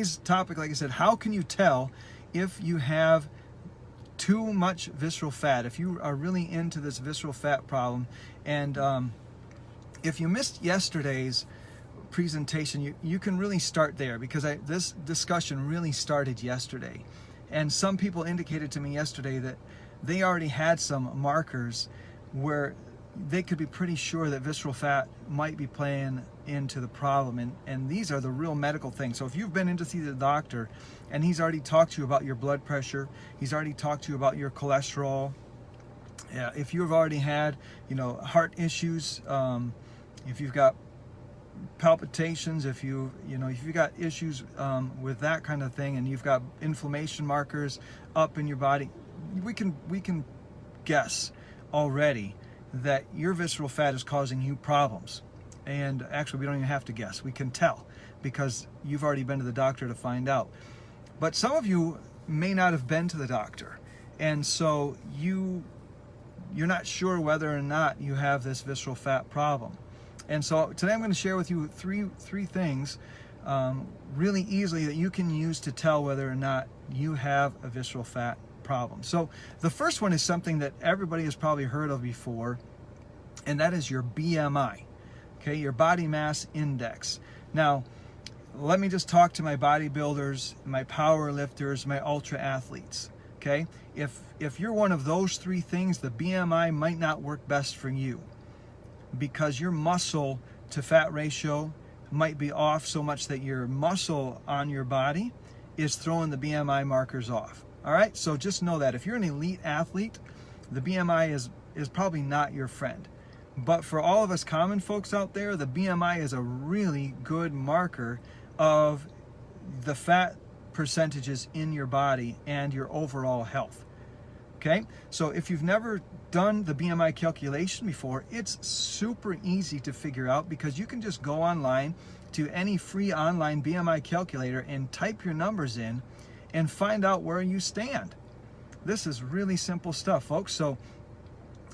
Today's topic, like I said, how can you tell if you have too much visceral fat, if you are really into this visceral fat problem? And if you missed yesterday's presentation, you can really start there, because this discussion really started yesterday. And some people indicated to me yesterday that they already had some markers where they could be pretty sure that visceral fat might be playing into the problem. And these are the real medical things. So if you've been in to see the doctor and he's already talked to you about your blood pressure, he's already talked to you about your cholesterol, if you've already had, heart issues, if you've got palpitations, if you've got issues with that kind of thing, and you've got inflammation markers up in your body, we can guess already that your visceral fat is causing you problems. And actually, we don't even have to guess. We can tell, because you've already been to the doctor to find out. But some of you may not have been to the doctor, and so you're not sure whether or not you have this visceral fat problem. And so today I'm going to share with you three things really easily that you can use to tell whether or not you have a visceral fat problem. So the first one is something that everybody has probably heard of before, and that is your BMI, okay, your body mass index. Now, let me just talk to my bodybuilders, my power lifters, my ultra athletes, okay? If you're one of those three things, the BMI might not work best for you, because your muscle to fat ratio might be off so much that your muscle on your body is throwing the BMI markers off. All right, so just know that if you're an elite athlete, the BMI is probably not your friend. But for all of us common folks out there, the BMI is a really good marker of the fat percentages in your body and your overall health. Okay, so if you've never done the BMI calculation before, it's super easy to figure out, because you can just go online to any free online BMI calculator and type your numbers in and find out where you stand. This is really simple stuff, folks. So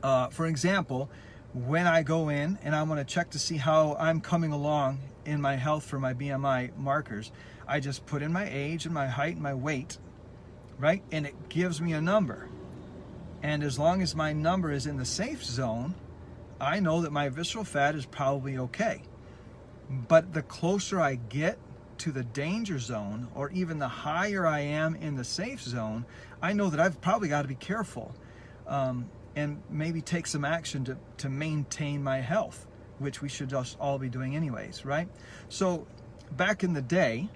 for example, when I go in and I want to check to see how I'm coming along in my health for my BMI markers, I just put in my age and my height and my weight, right? And it gives me a number. And as long as my number is in the safe zone, I know that my visceral fat is probably okay. But the closer I get to the danger zone, or even the higher I am in the safe zone, I know that I've probably got to be careful and maybe take some action to maintain my health, which we should just all be doing anyways, right? So back in the day,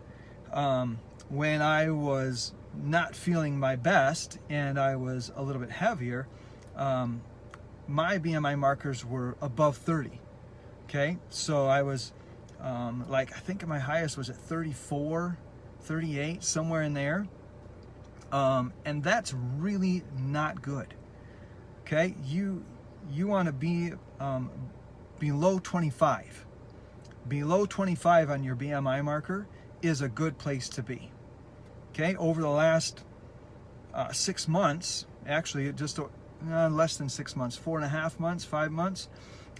when I was not feeling my best and I was a little bit heavier, my BMI markers were above 30. Okay, so I was I think my highest was at 34, 38, somewhere in there, and that's really not good. Okay, you want to be below 25. Below 25 on your BMI marker is a good place to be. Okay, over the last 6 months, actually just less than 6 months, 4.5 months, 5 months,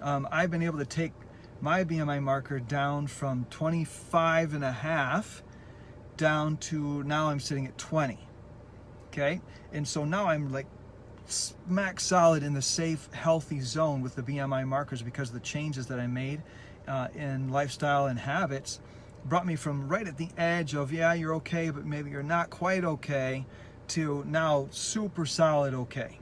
I've been able to take my BMI marker down from 25.5 down to, now I'm sitting at 20. Okay, and so now I'm like smack solid in the safe, healthy zone with the BMI markers, because the changes that I made in lifestyle and habits brought me from right at the edge of, yeah, you're okay, but maybe you're not quite okay, to now super solid okay,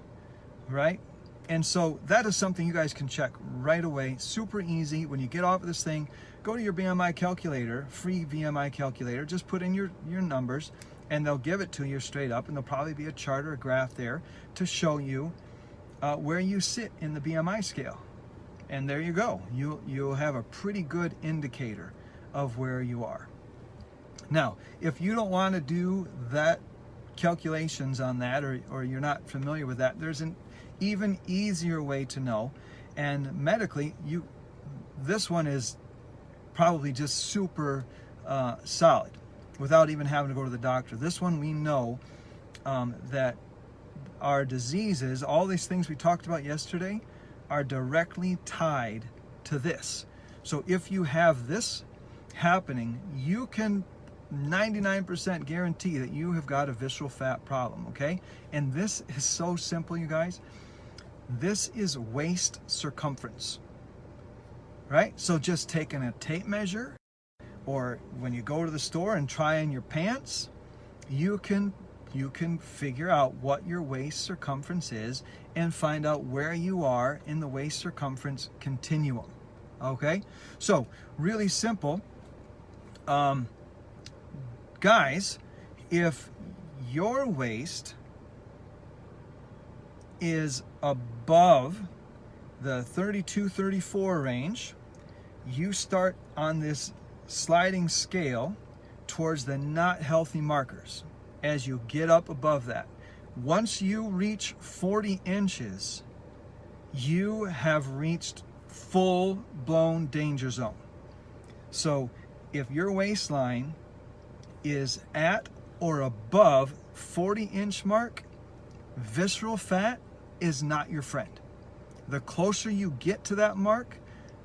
right? And so that is something you guys can check right away. Super easy. When you get off of this thing, go to your BMI calculator, free BMI calculator, just put in your numbers, and they'll give it to you straight up, and there'll probably be a chart or a graph there to show you where you sit in the BMI scale. And there you go. You'll have a pretty good indicator of where you are. Now, if you don't want to do that calculations on that, or you're not familiar with that, there's an even easier way to know. And medically, this one is probably just super solid without even having to go to the doctor. This one, we know that our diseases, all these things we talked about yesterday, are directly tied to this. So if you have this happening, you can 99% guarantee that you have got a visceral fat problem, okay? And this is so simple, you guys. This is waist circumference, right? So just taking a tape measure, or when you go to the store and try on your pants, you can figure out what your waist circumference is and find out where you are in the waist circumference continuum, okay? So really simple. Guys, if your waist is above the 32-34 range, you start on this sliding scale towards the not healthy markers as you get up above that. Once you reach 40 inches, you have reached full-blown danger zone. So if your waistline is at or above 40-inch mark, visceral fat is not your friend. The closer you get to that mark,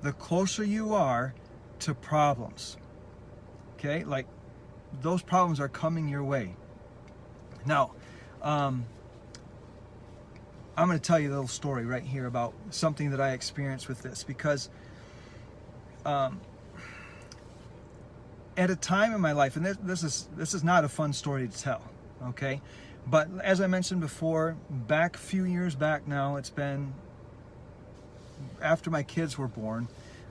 the closer you are to problems. Okay, like those problems are coming your way. Now, I'm going to tell you a little story right here about something that I experienced with this, because at a time in my life, and this is not a fun story to tell, okay? But as I mentioned before, a few years back now, it's been after my kids were born,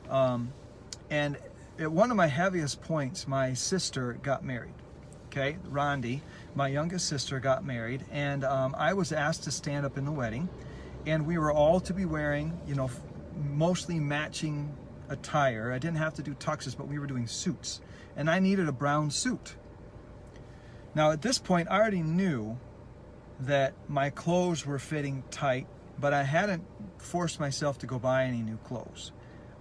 and at one of my heaviest points, my sister got married. Okay, Rondi, my youngest sister, got married, and I was asked to stand up in the wedding, and we were all to be wearing, you know, mostly matching attire. I didn't have to do tuxes, but we were doing suits, and I needed a brown suit. Now at this point, I already knew that my clothes were fitting tight, but I hadn't forced myself to go buy any new clothes.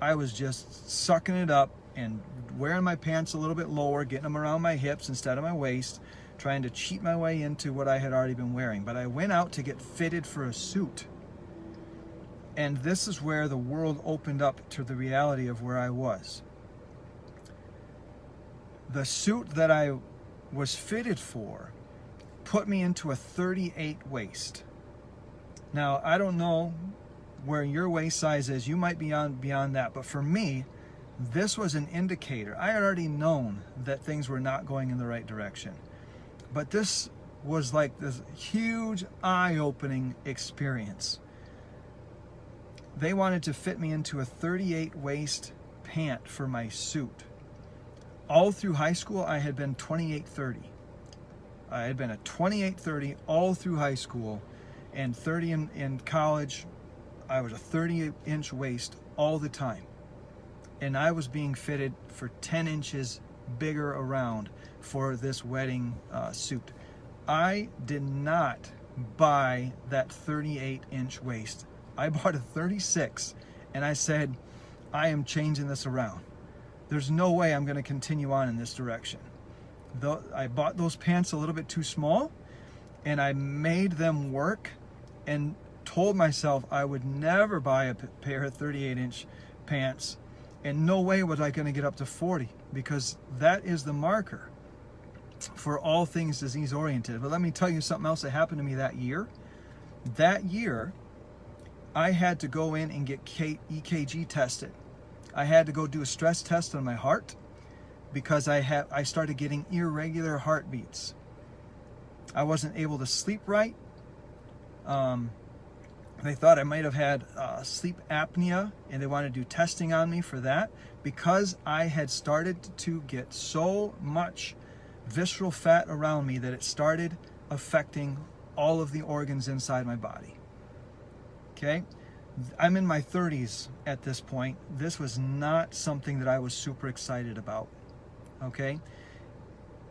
I was just sucking it up and wearing my pants a little bit lower, getting them around my hips instead of my waist, trying to cheat my way into what I had already been wearing. But I went out to get fitted for a suit. And this is where the world opened up to the reality of where I was. The suit that I was fitted for put me into a 38 waist. Now, I don't know where your waist size is. You might be beyond that. But for me, this was an indicator. I had already known that things were not going in the right direction. But this was like this huge eye-opening experience. They wanted to fit me into a 38 waist pant for my suit. All through high school, I had been 28-30. I had been a 28-30 all through high school, and 30 in college. I was a 38-inch waist all the time. And I was being fitted for 10 inches bigger around for this wedding suit. I did not buy that 38-inch waist. I bought a 36, and I said, I am changing this around. There's no way I'm going to continue on in this direction. I bought those pants a little bit too small, and I made them work and told myself I would never buy a pair of 38-inch pants. And no way was I going to get up to 40, because that is the marker for all things disease-oriented. But let me tell you something else that happened to me that year. That year, I had to go in and get EKG tested. I had to go do a stress test on my heart because I started getting irregular heartbeats. I wasn't able to sleep right. They thought I might have had sleep apnea, and they wanted to do testing on me for that, because I had started to get so much visceral fat around me that it started affecting all of the organs inside my body. Okay? I'm in my 30s at this point. This was not something that I was super excited about. Okay?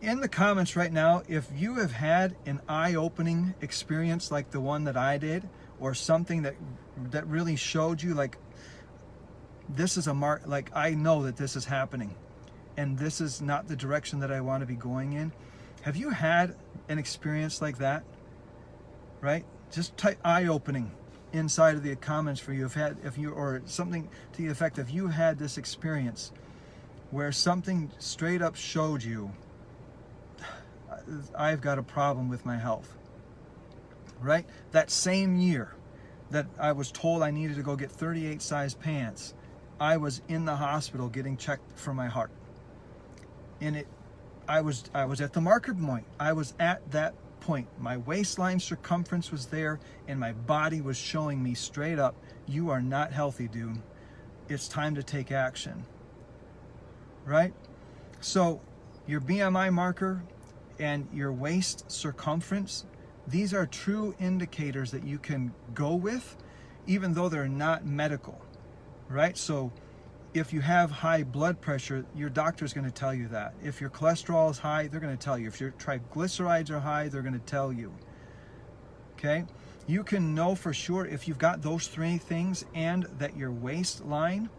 In the comments right now, if you have had an eye-opening experience like the one that I did, or something that really showed you, like, this is a mark, like, I know that this is happening and this is not the direction that I want to be going in. Have you had an experience like that? Right? Just type eye-opening inside of the comments for you, or something to the effect of, you had this experience where something straight up showed you I've got a problem with my health. Right? That same year that I was told I needed to go get 38 size pants, I was in the hospital getting checked for my heart. And I was at the marker point. I was at that point. My waistline circumference was there, and my body was showing me straight up, you are not healthy, dude. It's time to take action. Right? So your BMI marker and your waist circumference, these are true indicators that you can go with, even though they're not medical, right? So if you have high blood pressure, your doctor's going to tell you that. If your cholesterol is high, they're going to tell you. If your triglycerides are high, they're going to tell you. Okay? You can know for sure if you've got those three things and that your waistline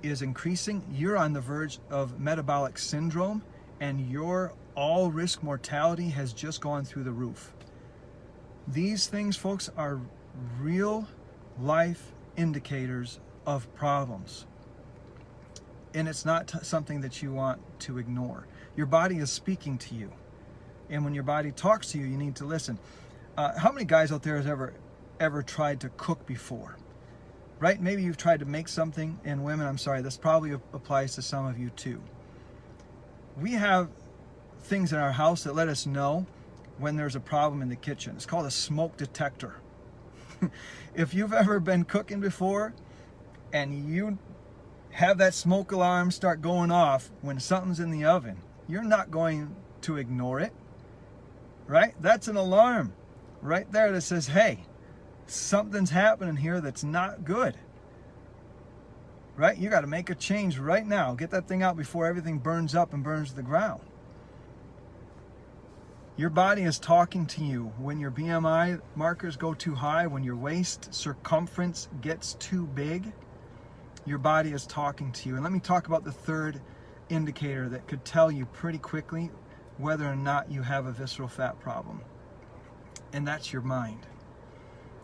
is increasing, you're on the verge of metabolic syndrome, and your all-risk mortality has just gone through the roof. These things, folks, are real life indicators of problems. And it's not something that you want to ignore. Your body is speaking to you. And when your body talks to you, you need to listen. How many guys out there has ever tried to cook before? Right? Maybe you've tried to make something, and women, I'm sorry, this probably applies to some of you too. We have things in our house that let us know when there's a problem in the kitchen. It's called a smoke detector. If you've ever been cooking before and you have that smoke alarm start going off when something's in the oven, you're not going to ignore it, right? That's an alarm right there that says, hey, something's happening here that's not good, right? You got to make a change right now. Get that thing out before everything burns up and burns to the ground. Your body is talking to you when your BMI markers go too high, when your waist circumference gets too big. Your body is talking to you. And let me talk about the third indicator that could tell you pretty quickly whether or not you have a visceral fat problem. And that's your mind.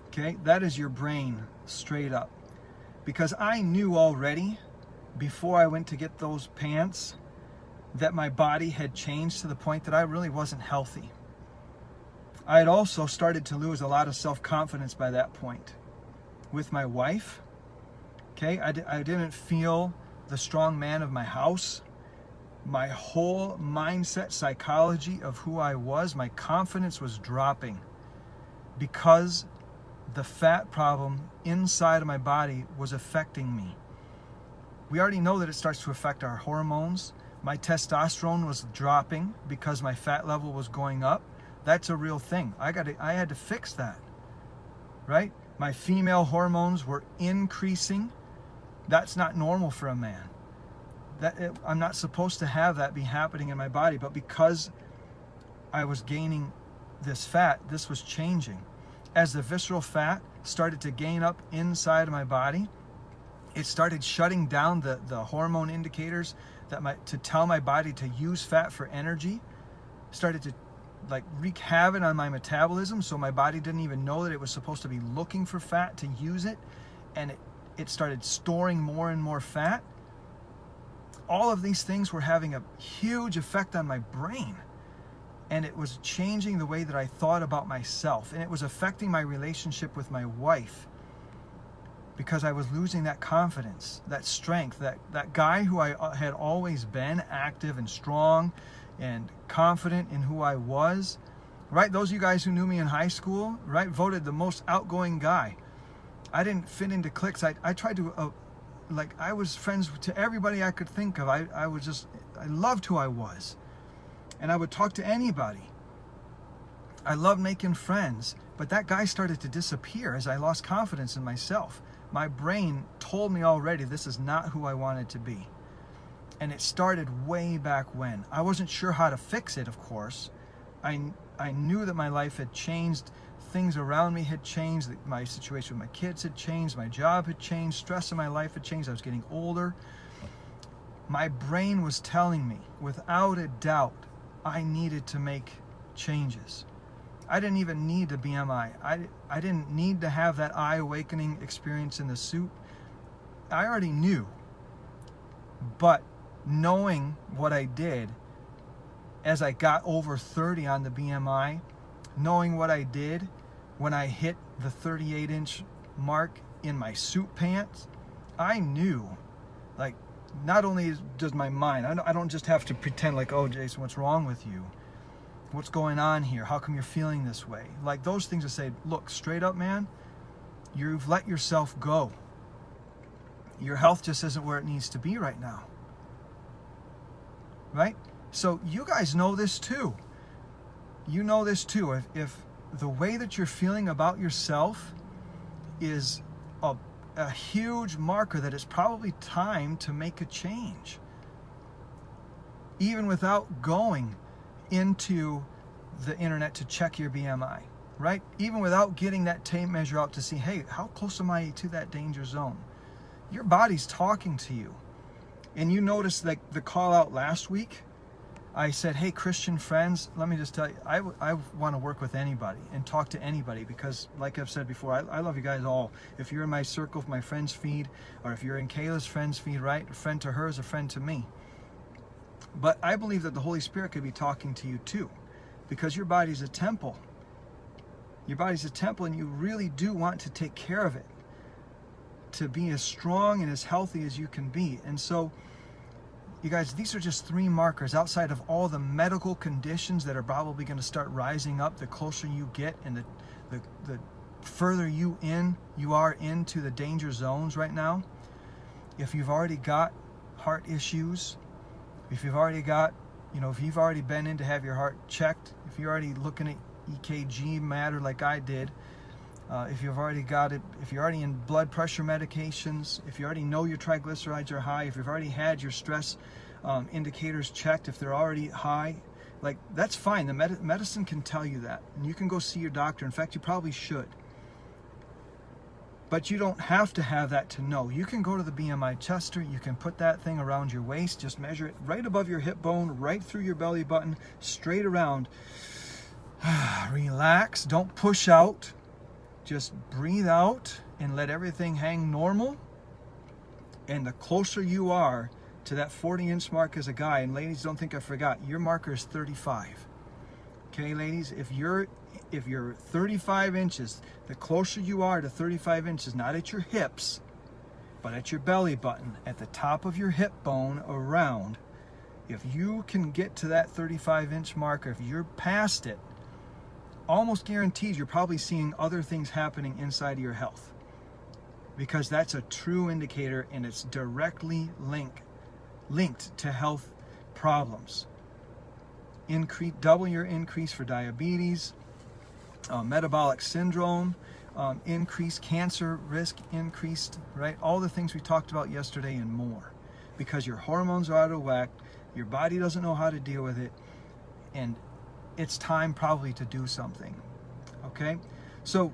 Okay? That is your brain straight up. Because I knew already before I went to get those pants that my body had changed to the point that I really wasn't healthy. I had also started to lose a lot of self-confidence by that point. With my wife, okay, I didn't feel the strong man of my house. My whole mindset, psychology of who I was, my confidence was dropping because the fat problem inside of my body was affecting me. We already know that it starts to affect our hormones. My testosterone was dropping because my fat level was going up. That's a real thing. I had to fix that, right? My female hormones were increasing. That's not normal for a man. I'm not supposed to have that be happening in my body, but because I was gaining this fat, this was changing. As the visceral fat started to gain up inside of my body, it started shutting down the hormone indicators to tell my body to use fat for energy. Started to wreak havoc on my metabolism, so my body didn't even know that it was supposed to be looking for fat to use it, and it started storing more and more fat. All of these things were having a huge effect on my brain, and it was changing the way that I thought about myself, and it was affecting my relationship with my wife, because I was losing that confidence, that strength, that guy who I had always been, active and strong and confident in who I was, right? Those of you guys who knew me in high school, right, voted the most outgoing guy. I didn't fit into cliques. I tried to, I was friends to everybody I could think of. I loved who I was. And I would talk to anybody. I loved making friends. But that guy started to disappear as I lost confidence in myself. My brain told me already this is not who I wanted to be. And it started way back when. I wasn't sure how to fix it, of course. I knew that my life had changed. Things around me had changed. My situation with my kids had changed. My job had changed. Stress in my life had changed. I was getting older. My brain was telling me, without a doubt, I needed to make changes. I didn't even need a BMI. I didn't need to have that eye awakening experience in the suit. I already knew. But knowing what I did as I got over 30 on the BMI, knowing what I did when I hit the 38-inch mark in my suit pants, I knew, like, not only does my mind, I don't just have to pretend like, oh, Jason, what's wrong with you? What's going on here? How come you're feeling this way? Like those things that say, look, straight up, man, you've let yourself go. Your health just isn't where it needs to be right now. Right? So you guys know this too. You know this too. If the way that you're feeling about yourself is a huge marker that it's probably time to make a change, even without going into the internet to check your BMI, right? Even without getting that tape measure out to see, hey, how close am I to that danger zone? Your body's talking to you. And you noticed like the call out last week, I said, hey, Christian friends, let me just tell you, I want to work with anybody and talk to anybody because, like I've said before, I love you guys all. If you're in my circle, my friends feed, or if you're in Kayla's friends feed, right? A friend to her is a friend to me. But I believe that the Holy Spirit could be talking to you too, because your body's a temple. Your body's a temple, and you really do want to take care of it, to be as strong and as healthy as you can be. And so, you guys, these are just 3 markers outside of all the medical conditions that are probably going to start rising up the closer you get and the further you are into the danger zones right now. If you've already got heart issues, if you've already got, if you've already been in to have your heart checked, if you're already looking at EKG matter like I did, if you've already got it, if you're already in blood pressure medications, if you already know your triglycerides are high, if you've already had your stress indicators checked, if they're already high, like that's fine. The medicine can tell you that, and you can go see your doctor. In fact, you probably should. But you don't have to have that to know. You can go to the BMI tester. You can put that thing around your waist. Just measure it right above your hip bone, right through your belly button, straight around. Relax. Don't push out. Just breathe out and let everything hang normal. And the closer you are to that 40-inch mark as a guy, and ladies, don't think I forgot, your marker is 35. Okay, ladies, if you're 35 inches, the closer you are to 35 inches, not at your hips, but at your belly button, at the top of your hip bone around, if you can get to that 35-inch marker, if you're past it, almost guaranteed you're probably seeing other things happening inside of your health, because that's a true indicator, and it's directly linked to health problems. Double your increase for diabetes, metabolic syndrome, increased cancer risk, increased, right? All the things we talked about yesterday and more, because your hormones are out of whack, your body doesn't know how to deal with it, and it's time probably to do something. Okay? So